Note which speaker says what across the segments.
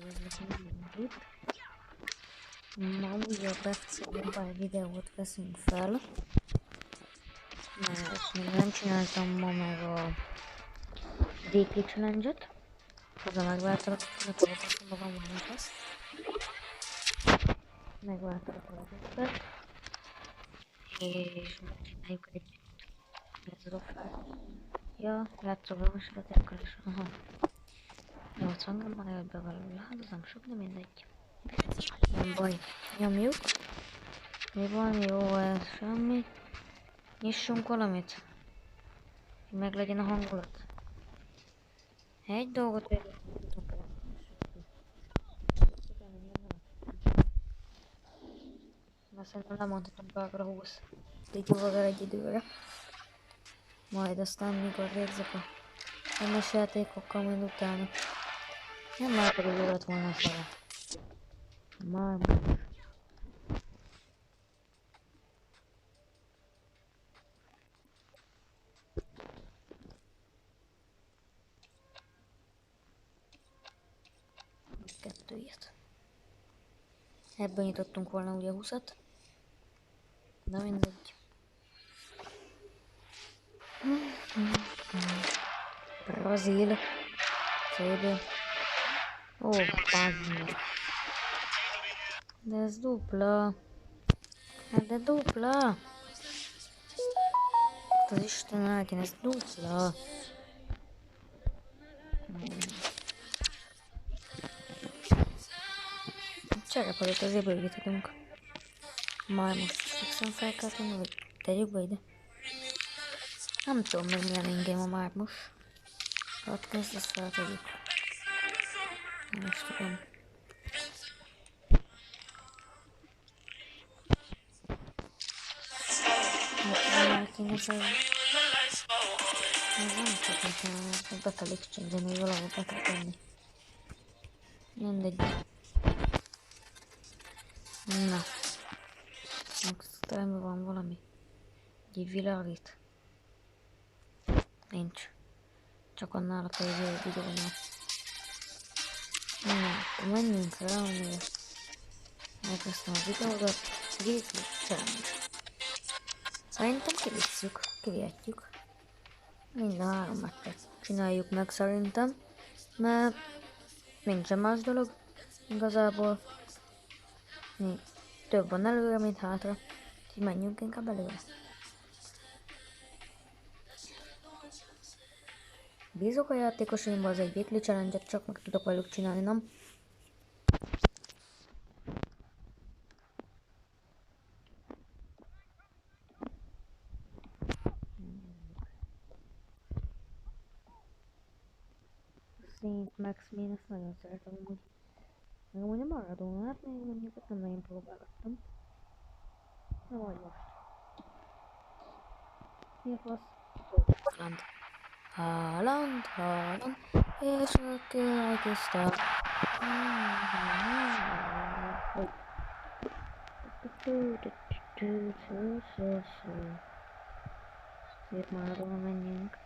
Speaker 1: Üdvözlök mindenkit! Ma újabb FC Mobile videót veszünk fel, mert még nem csináltam ma meg a Weekly Challenge-et. Hozzá megváltottam a dolgokat, magam van ezt. Megváltottam a dolgokat. És megcsináljuk együtt. Nézzük fel. Ja, játszok a másodatékkal is. Aha. 80 grammal jött be belőle. Hát az nem sok, de mindegy. Nem baj. Nyomjuk. Mi van? Jó, ez semmi. Nyissunk valamit. Hogy meg legyen a hangulat. Egy dolgot végül tudunk el. Mert szerintem lemondhatunk Ágra 20 videóval egy időre. Majd aztán mikor végzek a rendes játékokkal, majd utána. Nem már pedig jó lett volna fele. Már most. Kettő ilyet. Ebből nyitottunk volna ugye 20-at. De mindegy. Brazil. CB. Ó, bazd. De ez dupla. Hát de dupla. Az Isten áldjon, ez dupla. Cserepadot azért bővíthetünk. Majd most fixen fel kell tenni, vagy tegyük be ide. Nem tudom még milyen ingame a mármos. Hát kezd ezt feltegyük. Nem is tudom. Hát én ez nem csak nekem, ezt be kell exchange-elni, hogy valahol be kell tenni. Mindegy. Na. Aztán van valami. Egy világít. Nincs. Csak annál a tévé videónál. Na, akkor menjünk rá, amire elkezdtem a videódat. Weekly Challenge. Szerintem kivihetjük. Mind a három meccset csináljuk meg szerintem. Mert nincsen más dolog. Igazából. Több van előre, mint hátra. Úgyhogy menjünk inkább előre. Bízok a játékosaimba, az egy Weekly Challenge-et csak meg tudok velük csinálni, nem? Szint Max Min, ezt nagyon szeretem amúgy. Meg amúgy a Maradónát még mondjuk nem nagyon próbálgattam. Na vagy most. Mi a fasz? Haaland. Haaland. És aki elkezdte. Szép Maradona, menjünk.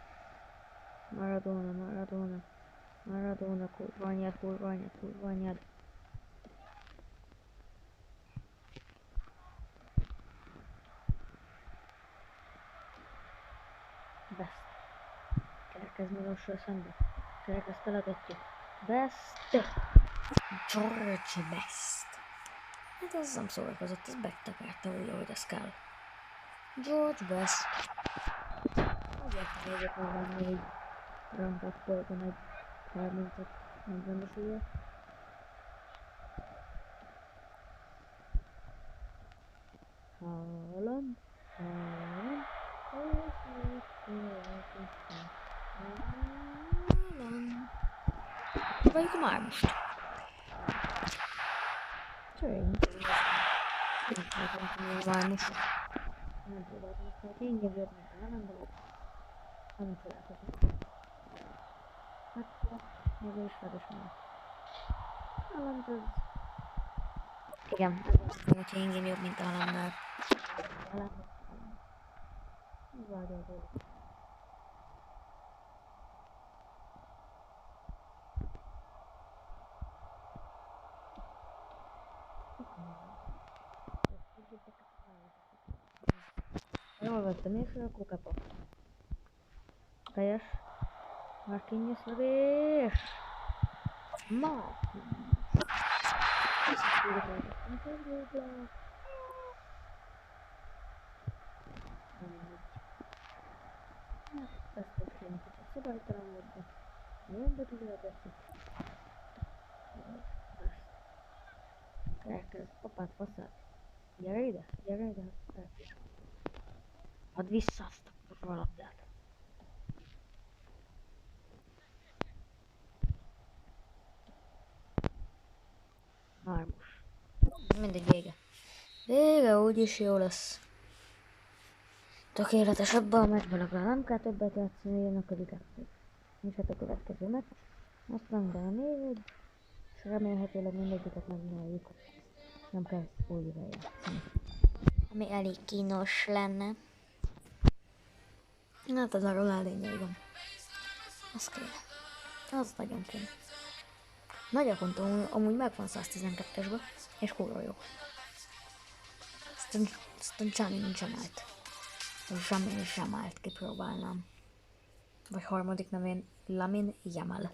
Speaker 1: Maradona, kurva anyád. Best. Kerekez Milossal szembe. Kerekez teletetjük. Best. George Best. Hát ez nem szórakozott, ez betakárta úgy, ahogy ez kell. George Best. Azért nézek volna négy rankat polgon egy 30-40-es ugye. Haaland. Próbáljuk a mármost. Szerintem. Nem próbáltam a mármost. Nem próbáltam, hogy ingyen jött meg a Haalandot. Nem csodálkozom. Hát, még is felesem. Haaland az... Igen, hogyha ingyen jobb, mint a Haalandnál. Várja a dolog. Jól vettem észre, a kukepa. Fejes. Marquinhos lövés. Ma. Ezt a film kicsit szabálytalan volt, de jön be tudja teszi. Elkezd, apát faszát. Gyere ide, elkezd. Add vissza azt a kurva labdát. Hármas. Mindegy, vége. Vége, úgyis jó lesz. Tökéletesebb a meccsben, akkor nem kell többet játszani, jön a következő. És hát a következő meccs. Aztán be a négy, és remélhetőleg mindegyiket megnyerjük. Nem kell újra játszani. Ami elég kínos lenne. Hát az arról elényegem. Az kéne. Az nagyon kéne. Nagy a kontom amúgy megvan 112-esben, és kurva jó. Aztán Jamin Jamalt. Jamin Jamalt kipróbálnám. Vagy harmadik nevén Lamin Jamal.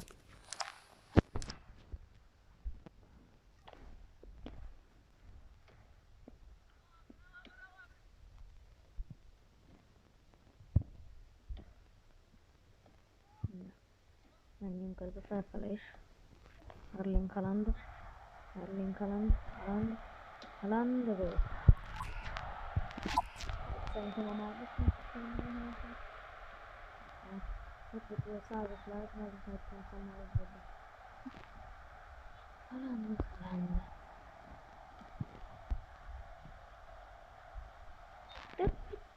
Speaker 1: Menjünk közben felfele is. Erling Haaland. Haaland volt. Szerintem a mágusnak kéne. Hogy a százas lehet, meg is hagytam számára. Haaland. De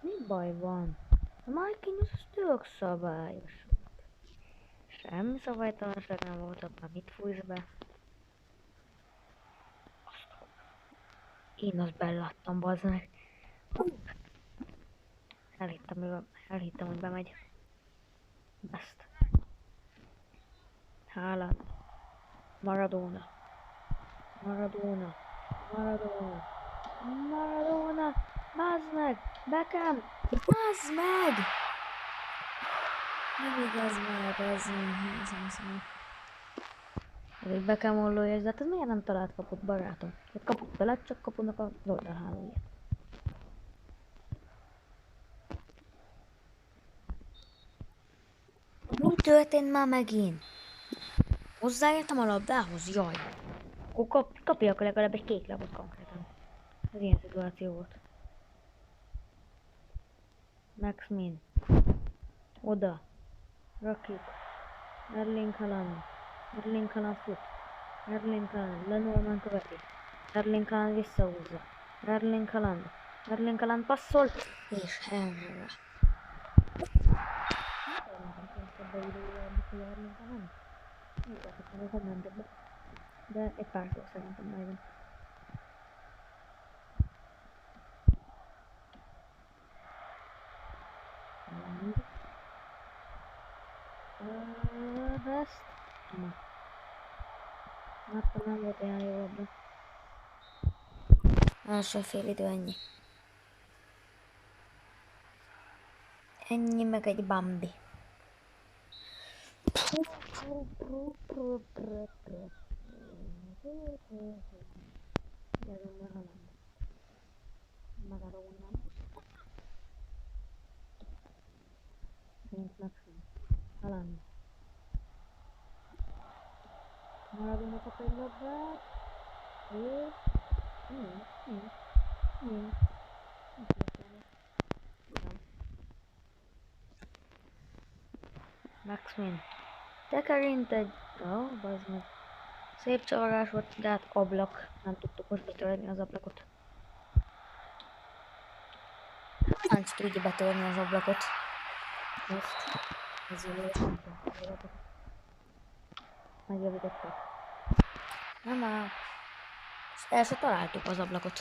Speaker 1: mi baj van? A Marquinhos az tök szabályos. Semmi szabálytalanság nem volt, már mit fújsz be? Én azt beláttam, bazd meg. Elhittem, hogy bemegy. Best. Haaland. Maradona. Bazd meg! Beckham! Bazd meg! Nem igaz már, ez egy Beckham ollója, de hát ez miért nem talált kaput, barátom? Hát kaput beled, csak kapunak az oldalhálója. Mi történt már megint? Hozzáértem a labdához? Jaj! Akkor kapjak legalább egy kék lapot konkrétan. Ez ilyen szituáció volt. Max Min. Oda. Rakjuk. Erling Haaland fut. Erling Haaland. Lenormand követi. Erling Haaland visszahúzza. Erling Haaland passzol. És erre. De egy pár szó szerintem majd. Best. Hát nem volt olyan jó labda. Első fél idő ennyi. Ennyi meg egy Bambi. Maradona. Saint Maxim. Haaland. Maradona kap egy labdát. És... Max Min. Tekerint egy... bazd meg. Szép csavarás volt, de hát ablak. Nem tudtuk most betörni az ablakot. Sancs tudja betörni az ablakot. Most. Ezért megjavítottak. Nem áll. El se találtuk az ablakot.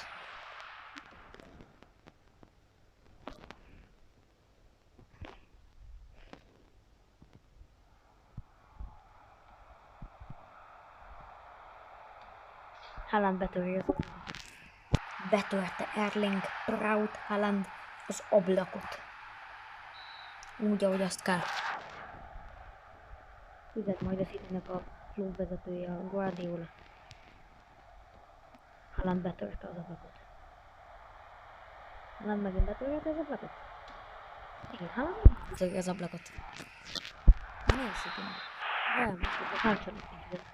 Speaker 1: Haaland betörje. Betörte Erling Braut Haaland az ablakot. Úgy, ahogy azt kell. Fizet majd a Citynek a klubvezetője, a Guardiola. Haaland betörte az ablakot. Haaland megint betörte az ablakot? Igen, Haaland betörte az ablakot. Miért Citynek? Nem, a Haalandnak fizet.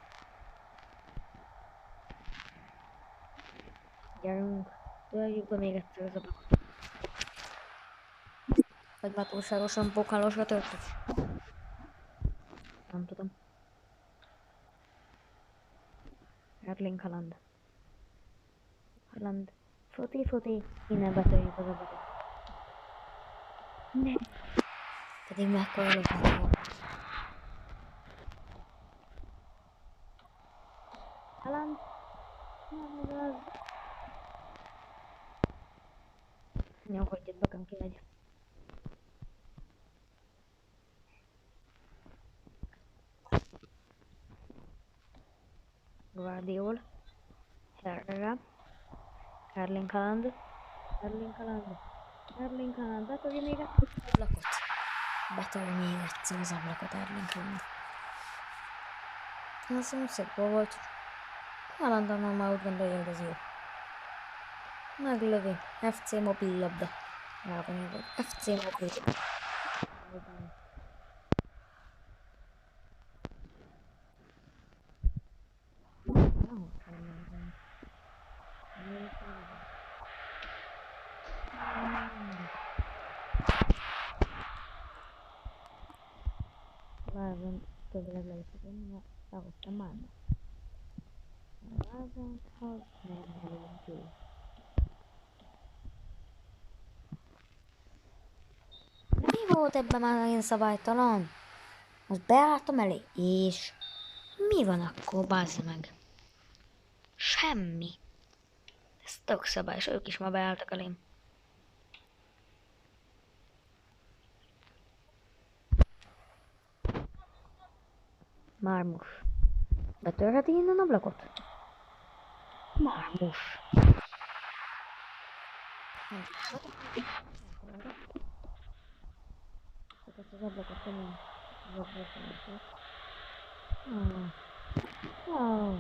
Speaker 1: Gyerünk, törjük be még egyszer az ablakot. Vagy már túlságosan bokálosra törtük? Nem tudom. Erling Haaland. Haaland. Foti. Innen betörjük az ablakot. Ne! Pedig mekkora lopás volt. Haaland. Nem igaz. Nyomkodj, bakam kimegy. Guardiola. Herrera. Erling Haaland. Betörje még egyszer az ablakot. Betörje még egyszer az ablakot, Erling Haaland. Az szép volt. Haalandon már úgy gondolja, hogy ez jó. Meglövi. FC mobil labda. Elvonja volt. FC mobil. Várjon, többleg le is tudom, mert elhoztam már. Várjon, az nem elég jó. Mi volt ebben már én szabálytalan? Most beálltam elé, és mi van akkor, bázz meg? Semmi. Ez tök szabályos, ők is ma beálltak elém. Mármus. Betörheti innen ablakot? Mármus. Ezt az ablakot nem az ablakot. Wow.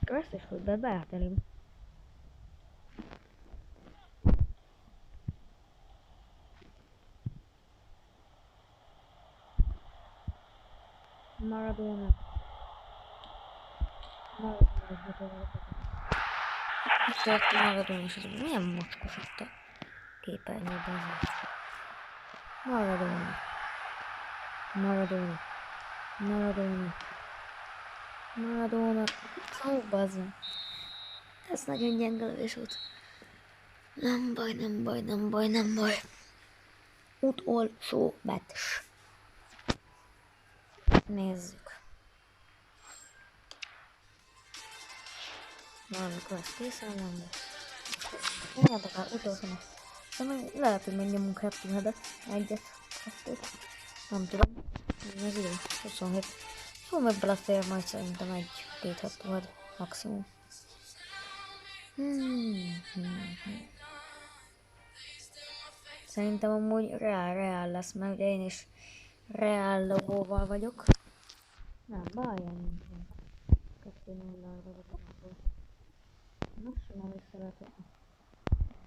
Speaker 1: Összes, hogy beállt elém. Maradona is betörheti. Maradona is az, milyen mocskos itt a képernyőben. Maradona. Ó, bazzon. Ez nagyon gyenge lövés volt. Nem baj. Utolsó meccs. Nézzük. Valamikor ezt készülnem, de... Nem érdekel, utolsó meccs. De lehet, hogy megnyomunk hetet, egyet, kettőt. Nem tudom. Ez idő, 27. Szóval belefér majd szerintem egy-két hetet maximum. Szerintem amúgy reál lesz, mert ugye én is reál logóval vagyok. Nem, bajja nincsen. 2-0-al vagyok akkor. Maximum vissza lehet, hogy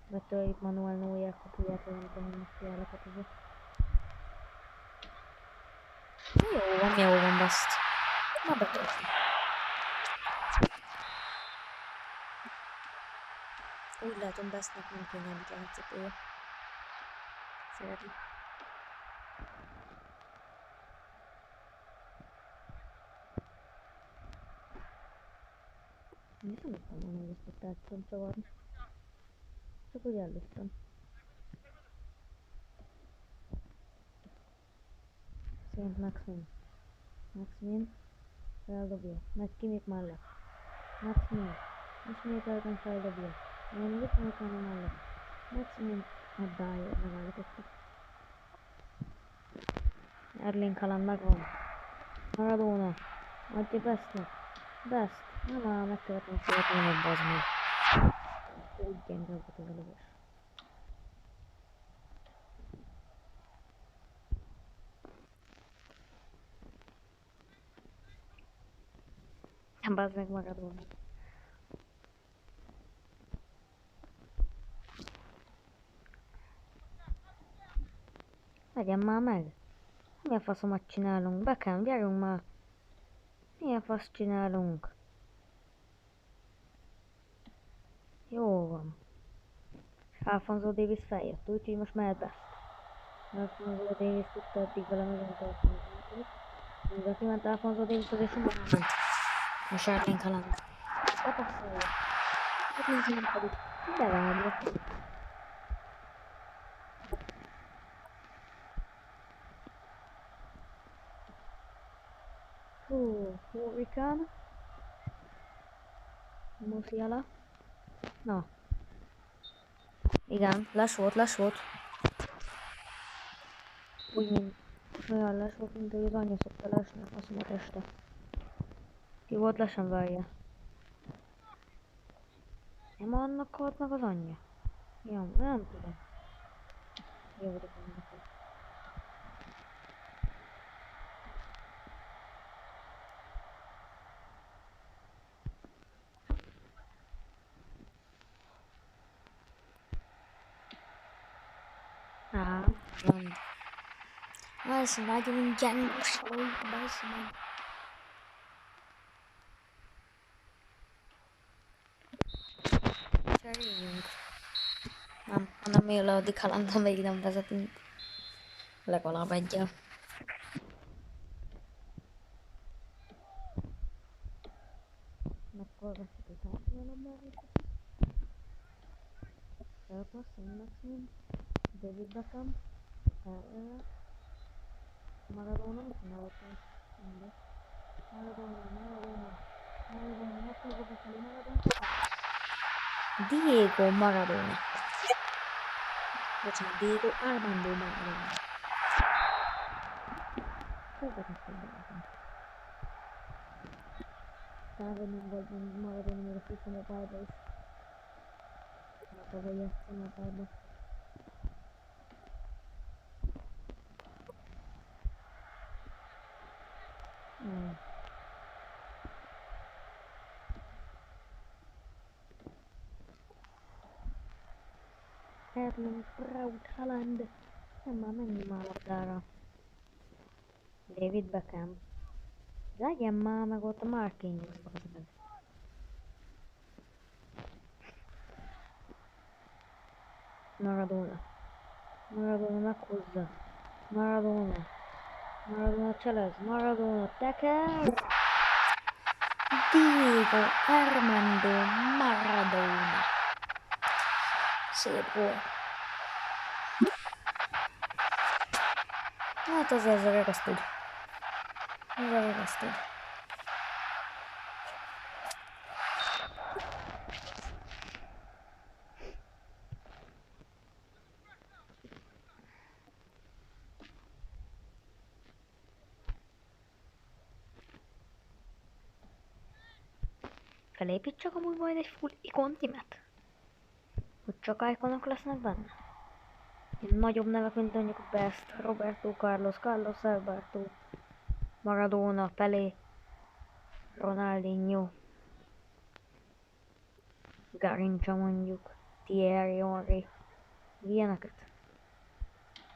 Speaker 1: betörjük Manuel Neuer kapuját, vagy nem tudom, hogy most kiállakat ezek. Jó van, baszt. Na betörjük. Úgy látom, Bestnek nem kényelmít a cipője. Szereti. Én sem tudtam volna, hogy ezt ott át tudom csavarni. Csak úgy előttem. Szent Maximin feldobja. Megy ki még mellett. Maximin. Ismételten feldobja. Én ismételni mellett. Maximin. Abdája, megállítottuk. Erling Haaland megvan. Adja Bestnek. Best. Nem már megkövetem szeretnének, bazd meg. Úgy gyenge volt az a lövés. Bazd meg Maradona. Legyen már meg. Milyen faszomat csinálunk? Beckham, gyerünk már. Milyen fasz csinálunk? Jó van. Alfonso Davis feljött, úgyhogy most mehet Best. Alfonso Davis tudta eddig vele megönt Alfonso Davis. Mivel kiment Alfonso Davis, azért simán ment. Most Erling Haaland. Bepasszolja. Erling Haaland pedig bevágja. Hú, Hurricane. Musiala. Na. Igen, les volt. Úgy, mint olyan les volt, mint hogy az anyja szokta lesni a faszomat este. Ki volt lesen várja? Nem annak halt meg az anyja? Ja, nem tudom. Jó vagyok annak. Á, van. Az nagyon gyengos volt, bazd meg. Cseréljünk. Nem, hanem él le, addig Haalandon még nem vezetünk. Legalább egyel. Akkor veszik a társadalomban. Elpassz, Maxim, David Beckham, Maradona, mit csinálhatod? Maradona, megfogja befelé Maradona. Diego Maradona. Bocsánat, Diego Armando Maradona. Következően. Távolban volt Maradona még a FIFA Mobile-ba is. Tavaly játszom Mobile-ba. Erling Braut Haaland. Nem már menjünk már labdára. David Beckham. Legyen már meg ott a Marquinhos, bazd meg. Maradona. Maradona meghozza. Maradona. Maradona cselez. Maradona teker. Diego Armando Maradona. Szép volt. Hát azért zagasztod. Zagasztod. Felépítsek amúgy majd egy full ikontimet? Hogy csak ikonok lesznek benne? Ilyen nagyobb nevek, mint mondjuk Best, Roberto Carlos, Carlos Alberto, Maradona, Pelé, Ronaldinho, Garrincha mondjuk, Thierry Henry, ilyeneket.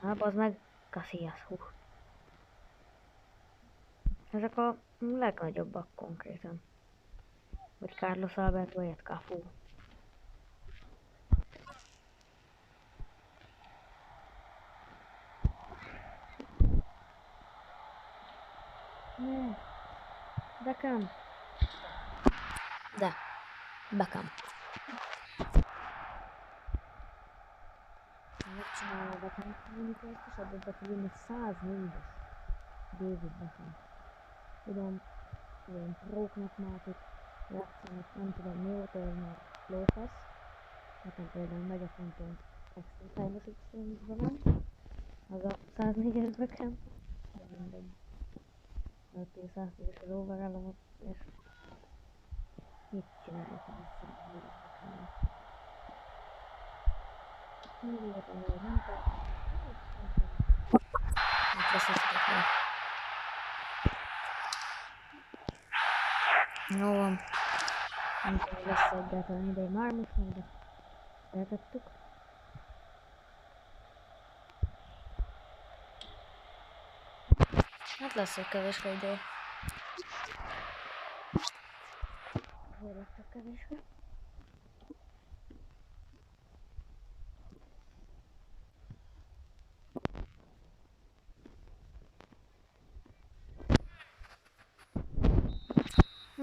Speaker 1: Hát az meg Casillas, hú. Ezek a legnagyobbak konkrétan. Vagy Carlos Alberto, vagy Cafu. Ne. Beckham. De. Beckham. Megcsinálja a Beckham kommunikát, és ebből be tud jönni 104-es David Beckham. Tudom, ilyen próknak már itt játszanak, nem tudom mióta, ez már lófasz. Nekem például megy a fonton extra time-os van, az a 104-es Beckham. De mindegy. 200 az overall, és mit csinálok vissza? Milliót, amely nem kell. Hát veszítetek le. Jó van. Nem tudom, lesz egyáltalán ide már most meg, de eltettük. Hát lesz egy kevéske ideje. Hogy lesz a kevéske?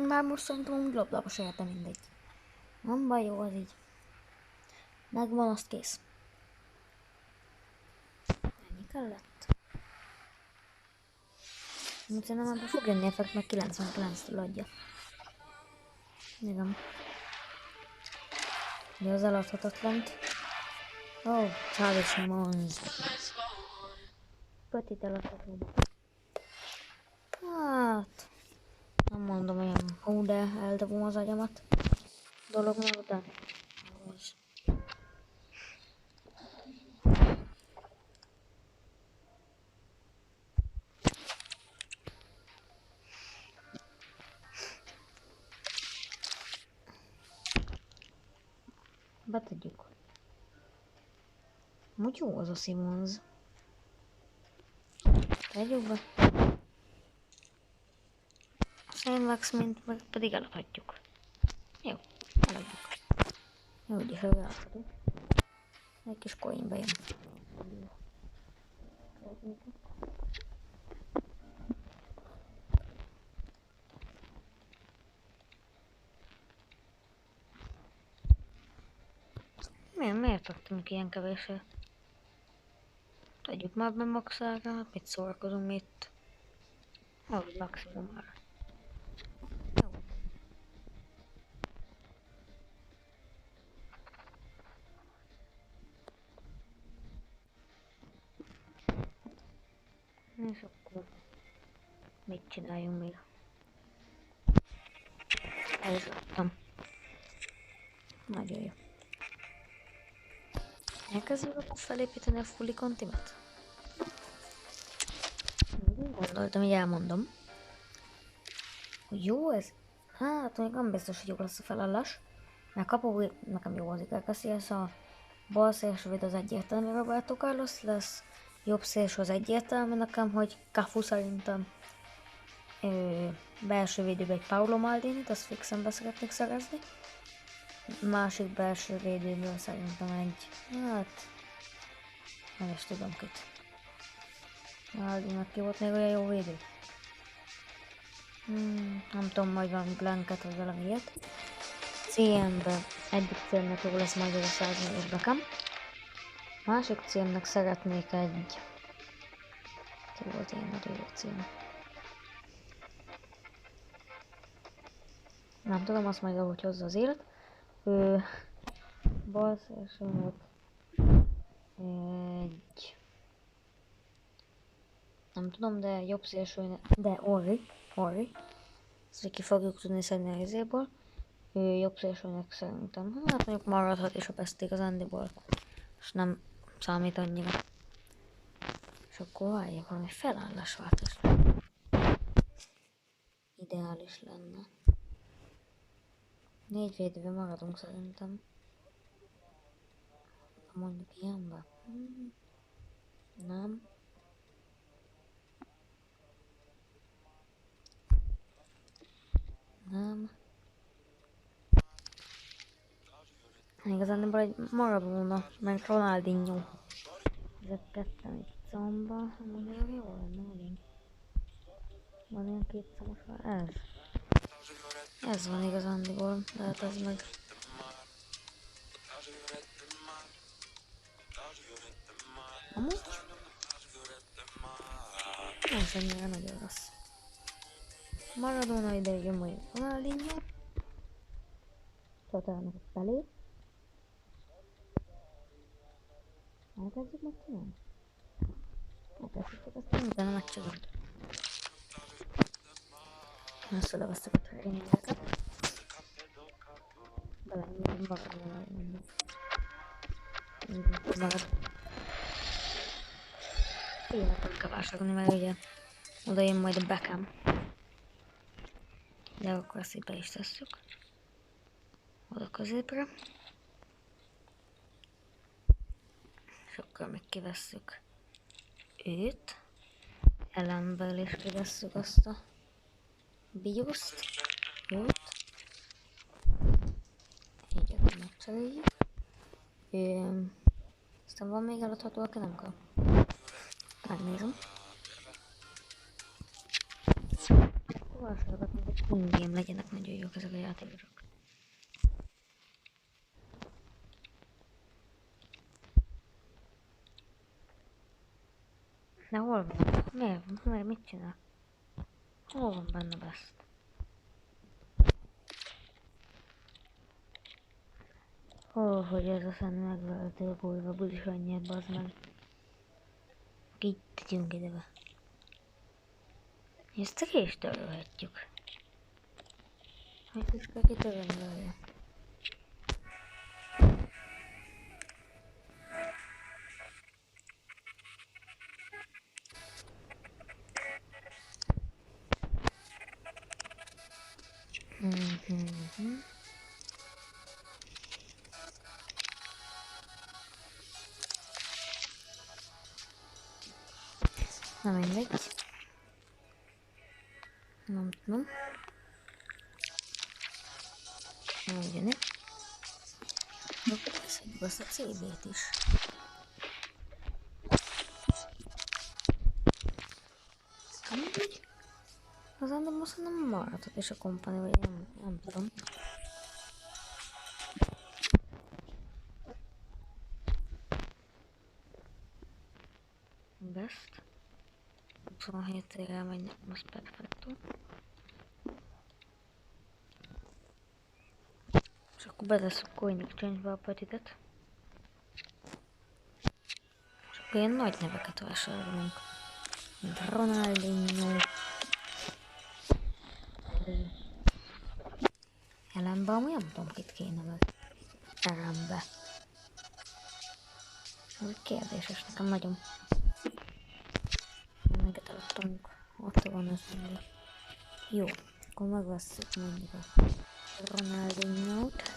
Speaker 1: Már most szerintem úgy labdabos érte mindegy. Nem baj, jó az így. Megvan, azt kész. Ennyi kellett. Úgy szerintem abban fog jönni effekt, meg 99-től adja. Igen. De az eladhatatlant. Ó, Csávics nem az. Petit eladhatóba. Hát... Nem mondom olyan, hú, de eldobom az agyamat. Dolog meg után. Betegyük. Amúgy jó az a Simons. Tegyük be. A Sainvax mint meg pedig eladhatjuk. Jó, eladjuk. Jó, úgyis eladhatjuk. Egy kis coinbe jön. Miért adtunk ilyen kevésre? Tegyük már be maxára, hát mit szórakozunk itt? Jó, maximum már. Jó. És akkor mit csináljunk még? El is adtam. Nagyon jó. Elkezdjük akkor felépíteni a fully kontimet? Gondoltam, hogy elmondom. Hogy jó ez? Hát még nem biztos, hogy jó lesz a felállás. Mert kapu nekem jó az igaz, ez a bal szélső véd az egyértelmű Roberto Carlos lesz. Jobb szélső az egyértelmű nekem, hogy Cafu szerintem. Belső védőbe egy Paolo Maldinit, azt fixen be szeretnék szerezni. Másik belső védőből szerintem egy, hát nem is tudom kit. Maldinnak ki volt még olyan jó védő? Nem tudom, majd valami blanket vagy valami ilyet. CM-ben egyik címnek jó lesz majd ez a 104 Beckham. Másik címnek szeretnék egy... Ki volt ilyen nagyon jó cím? Nem tudom, azt majd ahogy hozza az élet. Bal szélsőnek egy... Nem tudom, de jobb szélsőnek... De Orri. Ezt ki fogjuk tudni szedni a izéból. Jobb szélsőnek szerintem. Hát mondjuk maradhat is a best igazándiból. És nem számít annyira. És akkor várjak, valami felállásváltás. Ideális lenne. 4 védőben maradunk szerintem. Mondjuk ilyenbe. Nem. Nem. Igazán egy Maradona, meg Ronaldinho. Ezek ketten egy szomba, amúgy jó lenne megint. Van ilyen két szomos van, ez. Ez van igazándiból, lehet ez meg. Amúgy? Nem semmire nagyon rossz. Maradona ide jön majd Ronaldinho. Csatának felé. Elkezdjük megcsinálni? Elkezdjük, aztán utána megcsináljuk. Összedevesztek a tréningeket. Belengedem magadra mindig. Magad. Ilyenek kell vásárolni, mert ugye oda jön majd a Beckham. De akkor ezt így be is tesszük. Oda középre. És akkor még kivesszük őt. Ellenből is kivesszük azt a bioszt. Őt. Így akkor megcseréljük. Aztán van még eladható, aki nem kell. Megnézem. Vásárolgatni, hogy in-game legyenek nagyon jók ezek a játékosok. De hol van? Miért? Mit csinál? Hol van benne best? Hogy ez a fenn megvehető bújva bulis annyit, bazd meg. Így tegyünk ide be. Ezt ki is törölhetjük. Hogy is kell kitörölni vele. Na mindegy. Nem tudom. Ugyanígy. Akkor beszedjük azt a CB-t is. Mindegy. Az andom azt nem maradhat, és a kompani, vagy nem tudom. Best. 27 ére elmegy nekem, az perfekto. És akkor betesszük Coin Exchange-be a petitet. És akkor ilyen nagy neveket vásárolunk. Mint Ronaldinho. Ellenbe, amúgy nem tudom, kit kéne meg. Ellenbe. Ez egy kérdéses, nekem nagyon. Neked eladtunk. Ott van ez mindig. Jó, akkor megvesszük mondjuk a Ronaldinho-t.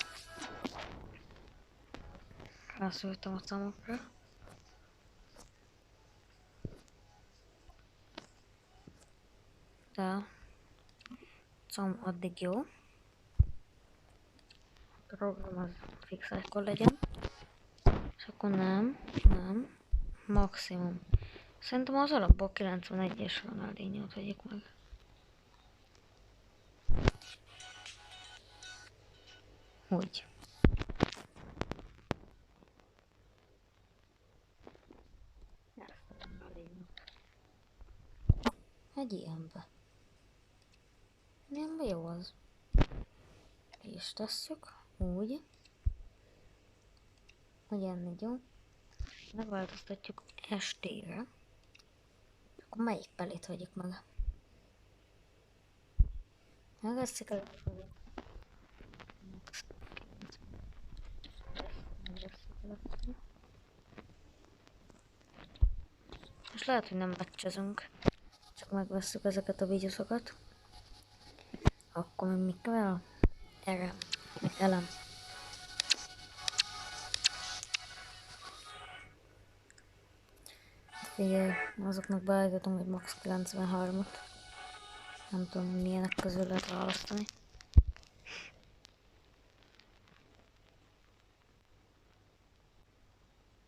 Speaker 1: Rászültem a számokra. De szám addig jó. A program az fix akkor legyen. És akkor nem. Maximum. Szerintem az alapból 91-es Ronaldinho-t vegyük meg. Úgy. Egy ilyenbe. Ilyenbe jó az. És tesszük. Úgy. Hogy ennél jó. Megváltoztatjuk estére. Akkor melyik pelét vegyük meg? Megveszik el. És lehet, hogy nem becsezünk. Csak megvesszük ezeket a vígyuszokat. Akkor még mi kell? Erre. Meg elem. Figyelj, azoknak beállítottunk egy max 93-at. Nem tudom, milyenek közül lehet választani.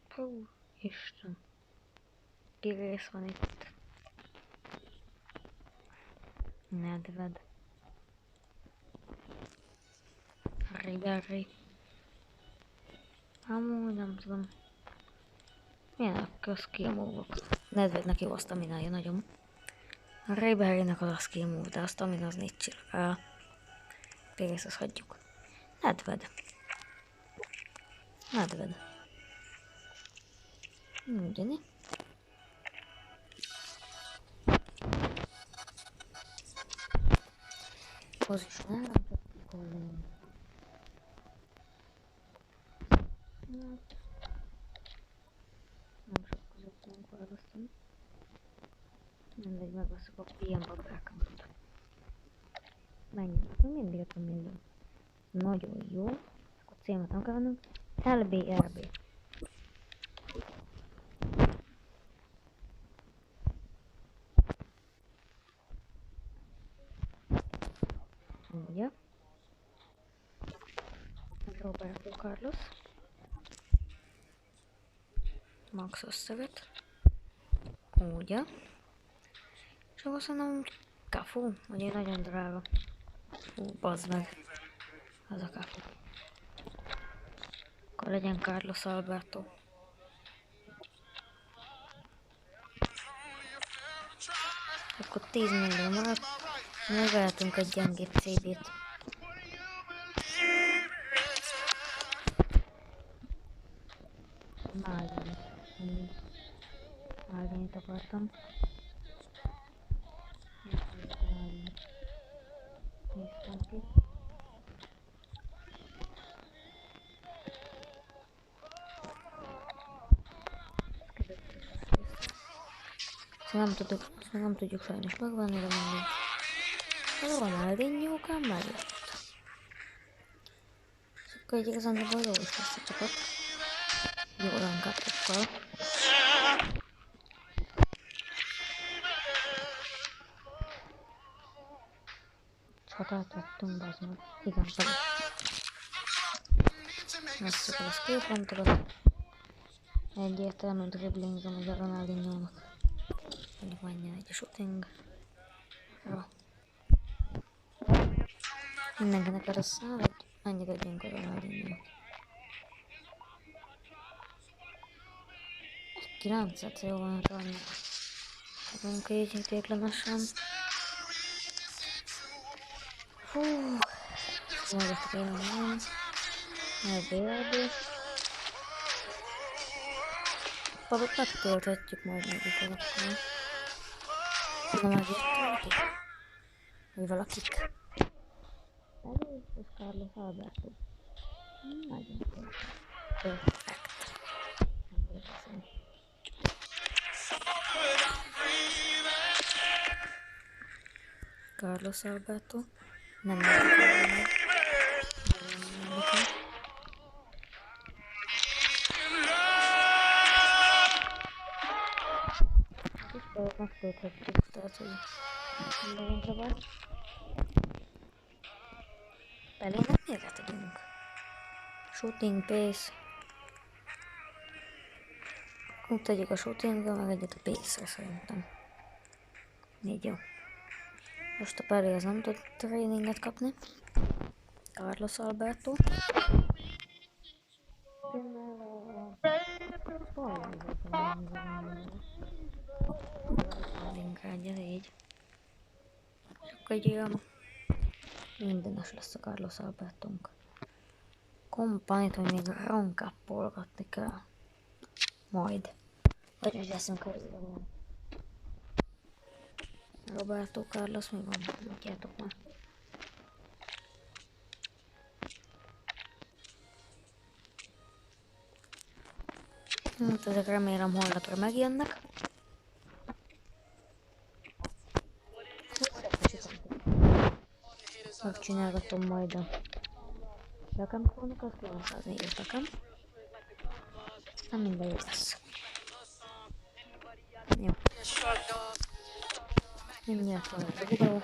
Speaker 1: Hú, Isten. Kirész van itt. Nedved. Ribery. Amúgy nem tudom. Milyenek a skill move-ok? Nedvednek jó a staminája nagyon. A Riberynek az a skill move, de a stamina az 4 chill. A Pirész azt hagyjuk. Nedved. Ugyani. Az is nem csak kollén. Hát, nem sok között tudunk választani. Mindegy, megveszek a ilyen babrákat. Mennyi? Mindig a millió. Nagyon jó. Akkor címet nem kell vennünk. LBRB. Ugye? Roberto Carlos. Max összevet. Ugye? És akkor szerintem Cafu, ugye nagyon drága. Fú, bazd meg. Az a Cafu. Akkor legyen Carlos Alberto. Akkor 10 millió maradt. Megvehetünk egy gyengébb CB-t. Málványit akartam. Néztem ki. Nem tudjuk sajnos megvenni, de mindegy. A Ronaldinho-kán megjött. És akkor egy igazán jó is lesz a csapat. Jó rankátokkal. Csatát vettünk, bazd meg. Igen, pedig. Vesszük el a skill pontokat. Egyértelmű dribbling a magyar Ronaldinho-nak. Mondjuk menjen egy shooting. Jó. Mindenkinek összeáll, hogy engedjünk a Ronaldinho-nak. 9-et jó van tenni. Adunk így véglemesen. Hú. Megvettek egy nem. LBRB. Padot megtölthetjük majd még akkor. Na megjöttek. Vagy valakik. Elég, és Carlos Alberto. Nagyon jó. Perfekt. Nem tudok beszélni. Carlos Alberto. Nem érdekel meg. És padot megtölthetjük, tehát hogy mindenünk szabad. Pelének miért tegyünk? Shooting pace. Úgy tegyük a shootingra, meg egyet a pace-re szerintem. Így jó. Most a Pelé az nem tud tréninget kapni. Carlos Alberto. Inkább így. És akkor egy olyan mindenes lesz a Carlos Albertónk. Kompanit, hogy még rankappolgatni kell. Majd. Vagy hogy leszünk körülbelül. Roberto Carlos, mi van? Mondjátok már. Hát ezek remélem holnapra megjönnek. Megcsinálgatom majd a bekamkónak, az 904 bekam. Nem minden jó lesz. Jó. Mindjárt van a videó.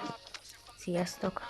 Speaker 1: Sziasztok!